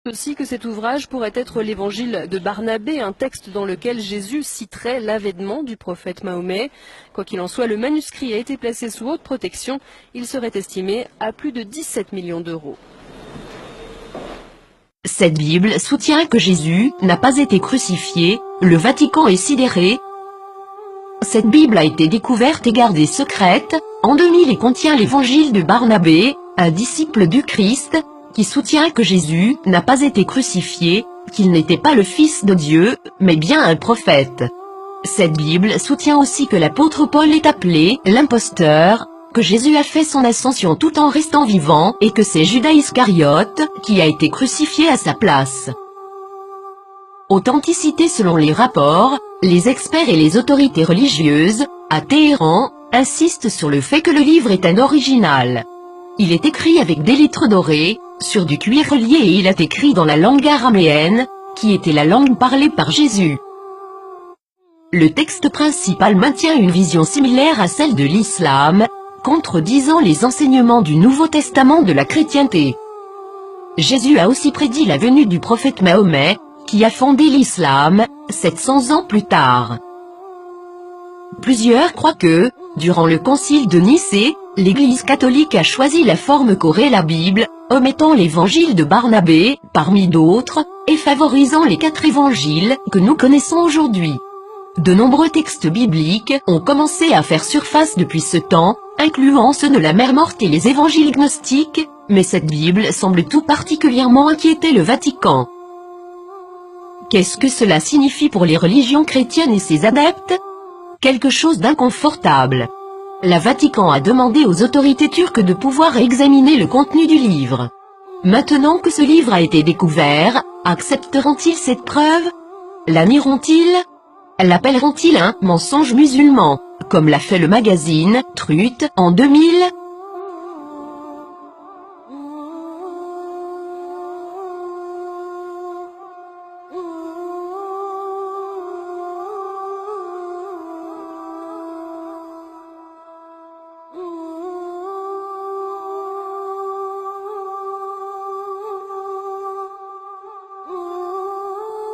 aussi que cet ouvrage pourrait être l'évangile de Barnabé, un texte dans lequel Jésus citerait l'avènement du prophète Mahomet. Quoi qu'il en soit, le manuscrit a été placé sous haute protection. Il serait estimé à plus de 17 millions d'euros. Cette Bible soutient que Jésus n'a pas été crucifié, le Vatican est sidéré. Cette Bible a été découverte et gardée secrète, en 2000 et contient l'évangile de Barnabé, un disciple du Christ, qui soutient que Jésus n'a pas été crucifié, qu'il n'était pas le Fils de Dieu, mais bien un prophète. Cette Bible soutient aussi que l'apôtre Paul est appelé l'imposteur, que Jésus a fait son ascension tout en restant vivant et que c'est Judas Iscariote qui a été crucifié à sa place. Authenticité selon les rapports, les experts et les autorités religieuses, à Téhéran, insistent sur le fait que le livre est un original. Il est écrit avec des lettres dorées, sur du cuir relié et il est écrit dans la langue araméenne, qui était la langue parlée par Jésus. Le texte principal maintient une vision similaire à celle de l'islam, contredisant les enseignements du Nouveau Testament de la chrétienté. Jésus a aussi prédit la venue du prophète Mahomet, qui a fondé l'islam, 700 ans plus tard. Plusieurs croient que, durant le concile de Nicée, l'Église catholique a choisi la forme qu'aurait la Bible, omettant l'évangile de Barnabé, parmi d'autres, et favorisant les 4 évangiles que nous connaissons aujourd'hui. De nombreux textes bibliques ont commencé à faire surface depuis ce temps, incluant ceux de la mer morte et les évangiles gnostiques, mais cette Bible semble tout particulièrement inquiéter le Vatican. Qu'est-ce que cela signifie pour les religions chrétiennes et ses adeptes? Quelque chose d'inconfortable. Le Vatican a demandé aux autorités turques de pouvoir examiner le contenu du livre. Maintenant que ce livre a été découvert, accepteront-ils cette preuve? La nieront-ils? L'appelleront-ils un mensonge musulman, comme l'a fait le magazine Truth en 2000?